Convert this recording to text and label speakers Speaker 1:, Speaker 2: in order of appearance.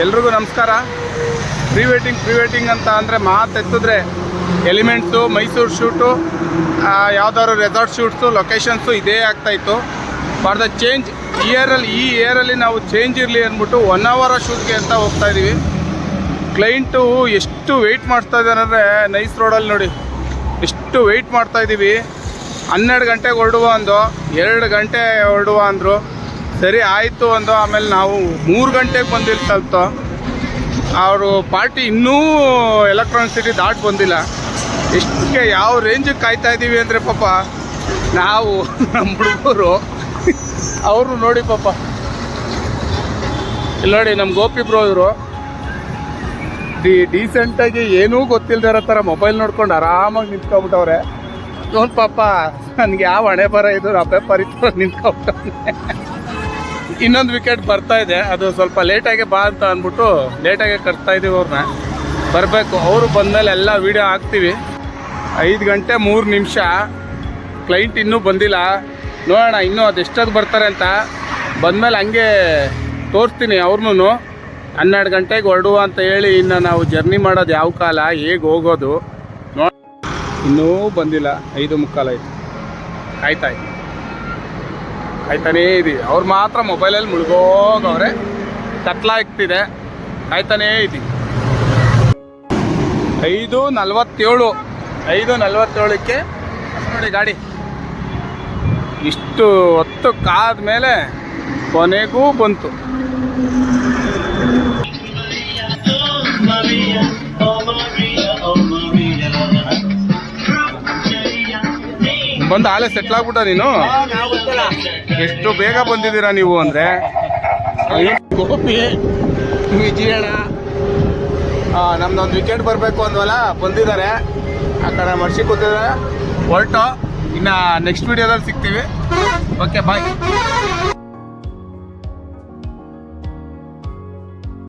Speaker 1: ಎಲ್ರಿಗೂ ನಮಸ್ಕಾರ. Pre wedding ಅಂತ ಅಂದರೆ ಮಾತೆತ್ತಿದ್ರೆ ಎಲಿಮೆಂಟ್ಸು, ಮೈಸೂರು ಶೂಟು, ಯಾವುದಾದ್ರು ರೆಸಾರ್ಟ್ ಶೂಟ್ಸು, ಲೊಕೇಶನ್ಸು ಇದೇ ಆಗ್ತಾಯಿತ್ತು. ಫಾರ್ ದ ಚೇಂಜ್ ಈ ಇಯರಲ್ಲಿ ನಾವು ಚೇಂಜ್ ಇರಲಿ ಅಂದ್ಬಿಟ್ಟು 1 hour ಶೂಟ್ಗೆ ಅಂತ ಹೋಗ್ತಾಯಿದ್ದೀವಿ. ಕ್ಲೈಂಟು ಎಷ್ಟು ವೆಯ್ಟ್ ಮಾಡ್ತಾ ಇದ್ದಾರೆ ಅಂದರೆ ನೈಸ್ ರೋಡಲ್ಲಿ ನೋಡಿ ಎಷ್ಟು ವೆಯ್ಟ್ ಮಾಡ್ತಾಯಿದ್ದೀವಿ. 12 ಗಂಟೆಗೆ ಹೊರಡುವ ಅಂದು, 2 ಗಂಟೆ ಹೊರಡುವ ಅಂದರು. ಸರಿ ಆಯಿತು ಅಂದು. ಆಮೇಲೆ ನಾವು 3 ಗಂಟೆಗೆ ಬಂದಿಲ್ಲ. ತಲುಪ್ತೋ ಅವರು ಪಾರ್ಟಿ ಇನ್ನೂ ಎಲೆಕ್ಟ್ರಾನಿಕ್ ಸಿಟಿ ದಾಟ್ ಬಂದಿಲ್ಲ. ಎಷ್ಟಕ್ಕೆ ಯಾವ ರೇಂಜಿಗೆ ಕಾಯ್ತಾ ಇದ್ದೀವಿ ಅಂದರೆ ಪಾಪ ನಾವು ನಮ್ಮ ಹುಡುಗರು ಅವರು ನೋಡಿ ಪಾಪ ಇಲ್ಲಿ ನೋಡಿ ನಮ್ಮ ಗೋಪಿ ಬ್ರೋ ಇವರು ಡೀಸೆಂಟಾಗಿ ಏನೂ ಗೊತ್ತಿಲ್ಲದಿರೋ ಥರ ಮೊಬೈಲ್ ನೋಡ್ಕೊಂಡು ಆರಾಮಾಗಿ ನಿಂತ್ಕೊಬಿಟ್ಟವ್ರೆ. ನೋಡಿ ಪಾಪ ನನಗೆ ಯಾವ ಹಣೆ ಬರ ಇದು ಪೇಪರ್ ಇತ್ತು ನಿಂತ್ಕೊಬಿಟ್ಟವ್ರೆ. ಇನ್ನೊಂದು ವಿಕೆಟ್ ಬರ್ತಾ ಇದೆ, ಅದು ಸ್ವಲ್ಪ ಲೇಟಾಗಿ ಬಾ ಅಂತ ಅಂದ್ಬಿಟ್ಟು ಲೇಟಾಗಿ ಕಟ್ತಾ ಇದ್ದೀವಿ. ಅವ್ರನ್ನ ಬರಬೇಕು. ಅವರು ಬಂದಮೇಲೆ ಎಲ್ಲ ವೀಡಿಯೋ ಹಾಕ್ತೀವಿ. 5 ಗಂಟೆ 3 ನಿಮಿಷ, ಕ್ಲೈಂಟ್ ಇನ್ನೂ ಬಂದಿಲ್ಲ. ನೋಡೋಣ ಇನ್ನೂ ಅದು ಎಷ್ಟೊತ್ತು ಬರ್ತಾರೆ ಅಂತ. ಬಂದಮೇಲೆ ಹಂಗೆ ತೋರಿಸ್ತೀನಿ ಅವ್ರನ್ನೂ. 12 ಗಂಟೆಗೆ ಹೊರಡುವ ಅಂತ ಹೇಳಿ ಇನ್ನು ನಾವು ಜರ್ನಿ ಮಾಡೋದು ಯಾವ ಕಾಲ, ಹೇಗೆ ಹೋಗೋದು ನೋಡಿ. ಇನ್ನೂ ಬಂದಿಲ್ಲ. 5:45 ಆಯಿತು. ಕಾಯ್ತಾನೇ ಇದ್ದೀವಿ. ಅವ್ರು ಮಾತ್ರ ಮೊಬೈಲಲ್ಲಿ ಮುಳುಗೋಗವ್ರೆ. ಕತ್ಲಾಗ್ತಿದೆ, ಕಾಯ್ತಾನೇ ಇದ್ದೀವಿ. 5:47ಕ್ಕೆ ನೋಡಿ ಗಾಡಿ. ಇಷ್ಟು ಹೊತ್ತು ಕಾದ ಮೇಲೆ ಕೊನೆಗೂ ಬಂತು. ಬಂದು ಆಲೇ ಸೆಟ್ಲ್ ಆಗ್ಬಿಟ್ಟ ನೀನು. ಎಷ್ಟು ಬೇಗ ಬಂದಿದ್ದೀರಾ ನೀವು ಅಂದರೆ. ಗೋಪಿ ವಿಜಯಣ್ಣ ನಮ್ದೊಂದು ವಿಕೆಟ್ ಬರಬೇಕು ಅಂದ್ವಲ್ಲ, ಬಂದಿದ್ದಾರೆ. ಆ ಕಡೆ ಮರ್ಸಿ ಕೂತಿದ್ದಾರೆ. ಹೊರಟು ಇನ್ನು ನೆಕ್ಸ್ಟ್ ವೀಡಿಯೋದಲ್ಲಿ ಸಿಗ್ತೀವಿ. Okay bye.